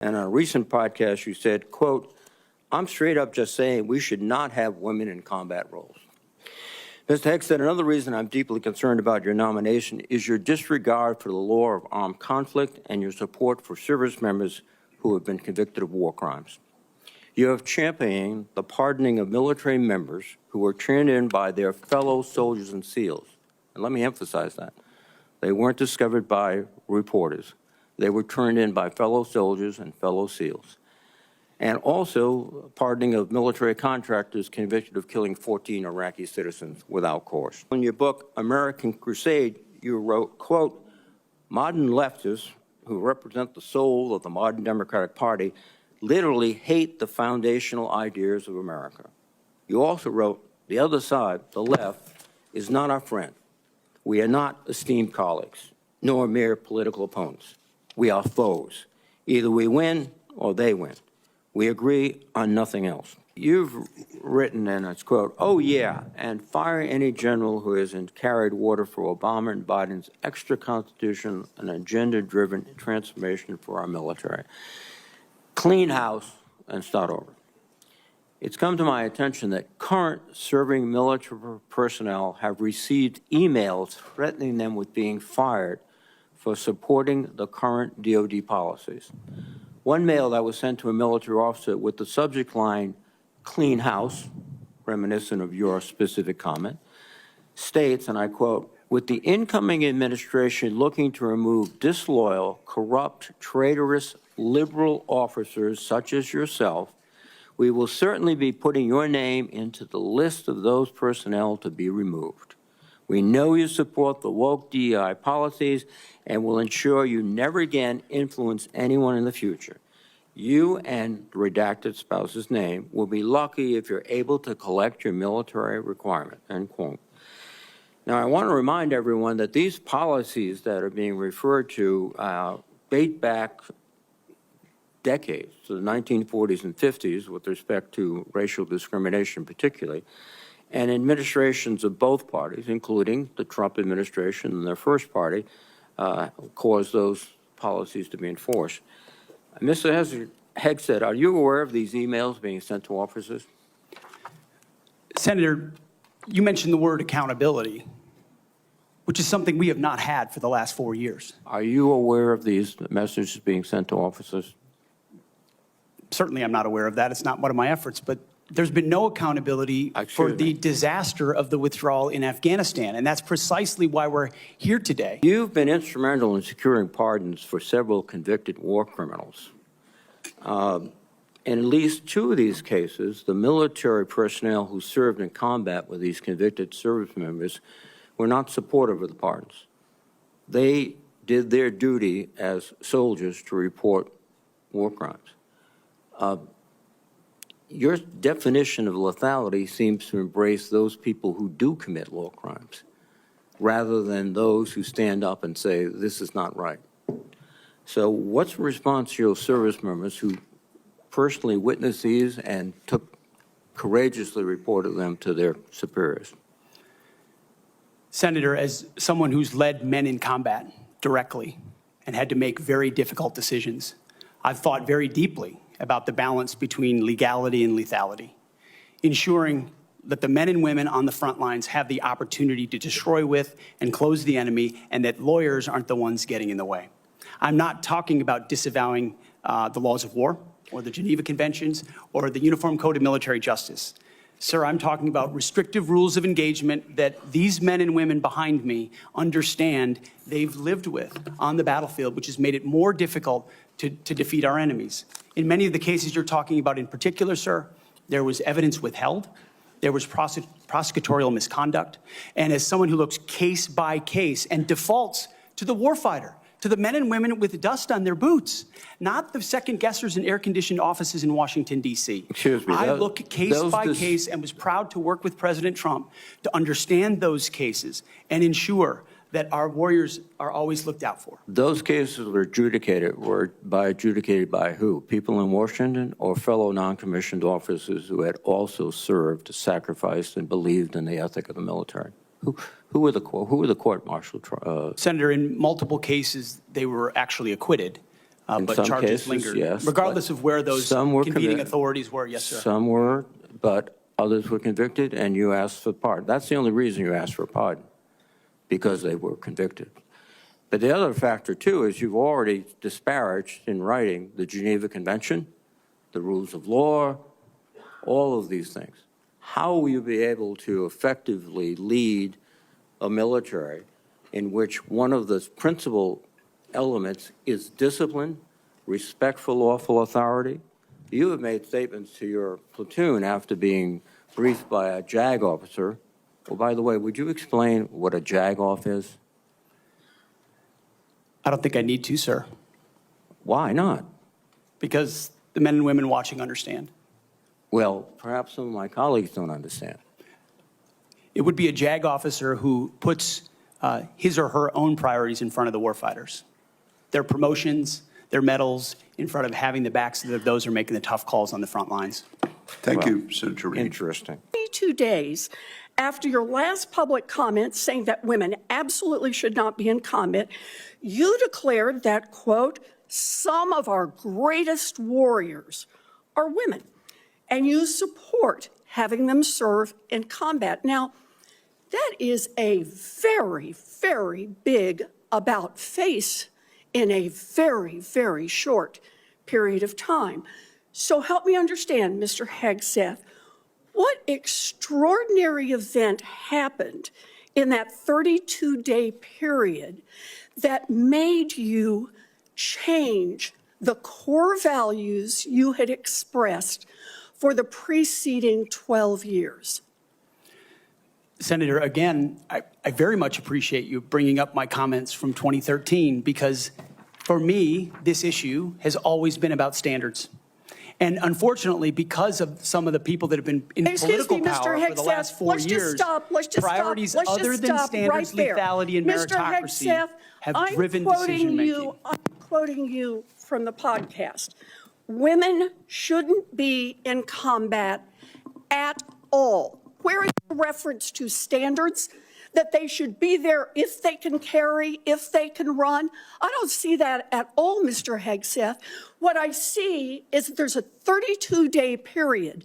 And on a recent podcast, you said, quote, "I'm straight up just saying we should not have women in combat roles." Mr. Hegseth, another reason I'm deeply concerned about your nomination is your disregard for the law of armed conflict and your support for service members who have been convicted of war crimes. You have championed the pardoning of military members who were turned in by their fellow soldiers and SEALs. And let me emphasize that. They weren't discovered by reporters. They were turned in by fellow soldiers and fellow SEALs. And also pardoning of military contractors convicted of killing 14 Iraqi citizens without cause. In your book, American Crusade, you wrote, quote, "Modern leftists who represent the soul of the modern Democratic Party literally hate the foundational ideas of America." You also wrote, "The other side, the left, is not our friend. We are not esteemed colleagues, nor mere political opponents. We are foes. Either we win or they win. We agree on nothing else." You've written, and it's quote, "Oh yeah, and fire any general who hasn't carried water for Obama and Biden's extra constitution and agenda-driven transformation for our military. Clean house and start over." It's come to my attention that current serving military personnel have received emails threatening them with being fired for supporting the current DOD policies. One mail that was sent to a military officer with the subject line, "Clean house," reminiscent of your specific comment, states, and I quote, "With the incoming administration looking to remove disloyal, corrupt, traitorous, liberal officers such as yourself, we will certainly be putting your name into the list of those personnel to be removed. We know you support the woke DEI policies and will ensure you never again influence anyone in the future. You and the redacted spouse's name will be lucky if you're able to collect your military requirement," end quote. Now, I want to remind everyone that these policies that are being referred to date back decades, to the 1940s and 50s with respect to racial discrimination particularly, and administrations of both parties, including the Trump administration and their first party, caused those policies to be enforced. Mr. Hegseth, are you aware of these emails being sent to officers? Senator, you mentioned the word accountability, which is something we have not had for the last 4 years. Are you aware of these messages being sent to officers? Certainly I'm not aware of that. It's not one of my efforts, but there's been no accountability for the disaster of the withdrawal in Afghanistan, and that's precisely why we're here today. You've been instrumental in securing pardons for several convicted war criminals. In at least 2 of these cases, the military personnel who served in combat with these convicted service members were not supportive of the pardons. They did their duty as soldiers to report war crimes. Your definition of lethality seems to embrace those people who do commit war crimes rather than those who stand up and say, this is not right. So what's the response to your service members who personally witnessed these and courageously reported them to their superiors? Senator, as someone who's led men in combat directly and had to make very difficult decisions, I've thought very deeply about the balance between legality and lethality, ensuring that the men and women on the front lines have the opportunity to destroy with and close the enemy, and that lawyers aren't the ones getting in the way. I'm not talking about disavowing the laws of war or the Geneva Conventions or the Uniform Code of Military Justice. Sir, I'm talking about restrictive rules of engagement that these men and women behind me understand they've lived with on the battlefield, which has made it more difficult to defeat our enemies. In many of the cases you're talking about in particular, sir, there was evidence withheld, there was prosecutorial misconduct, and as someone who looks case by case and defaults to the warfighter, to the men and women with dust on their boots, not the second guessers in air-conditioned offices in Washington, D.C. Excuse me. I look case by case and was proud to work with President Trump to understand those cases and ensure that our warriors are always looked out for. Those cases were adjudicated by who? People in Washington or fellow non-commissioned officers who had also served, sacrificed, and believed in the ethic of the military? Who were the court martial? Senator, in multiple cases, they were actually acquitted. In but some charges cases, lingered. yes, Regardless of where those some were convening convicted. authorities were, yes, sir. Some were, but others were convicted, and you asked for pardon. That's the only reason you asked for pardon, because they were convicted. But the other factor, too, is you've already disparaged in writing the Geneva Convention, the rules of law, all of these things. How will you be able to effectively lead a military in which one of the principal elements is discipline, respect for lawful authority? You have made statements to your platoon after being briefed by a JAG officer. Well, by the way, would you explain what a JAG-off is? I don't think I need to, sir, Why not? because the men and women watching understand. Well, perhaps some of my colleagues don't understand. It would be a JAG officer who puts his or her own priorities in front of the warfighters. Their promotions, their medals, in front of having the backs of those who are making the tough calls on the front lines. Thank you, Senator Reid. Interesting. 22 days after your last public comment saying that women absolutely should not be in combat, you declared that, quote, some of our greatest warriors are women, and you support having them serve in combat. Now, that is a very, very big about face in a very, very short period of time. So help me understand, Mr. Hegseth, what extraordinary event happened in that 32-day period that made you change the core values you had expressed for the preceding 12 years? Senator, again, I very much appreciate you bringing up my comments from 2013, because for me, this issue has always been about standards. And unfortunately, because of some of the people that have been in political power for the last 4 years, priorities other than standards, lethality, and meritocracy have driven decision-making. I'm quoting you from the podcast. Women shouldn't be in combat at all. Where is the reference to standards, that they should be there if they can carry, if they can run? I don't see that at all, Mr. Hegseth. What I see is that there's a 32-day period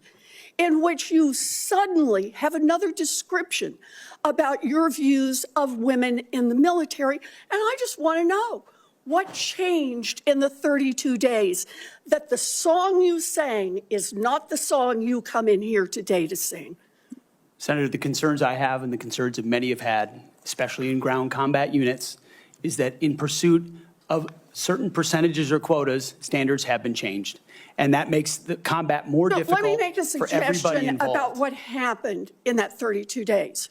in which you suddenly have another description about your views of women in the military. And I just want to know, what changed in the 32 days that the song you sang is not the song you come in here today to sing? Senator, the concerns I have and the concerns that many have had, especially in ground combat units, is that in pursuit of certain percentages or quotas, standards have been changed. And that makes the combat more difficult Let me make a for everybody suggestion involved. about what happened in that 32 days.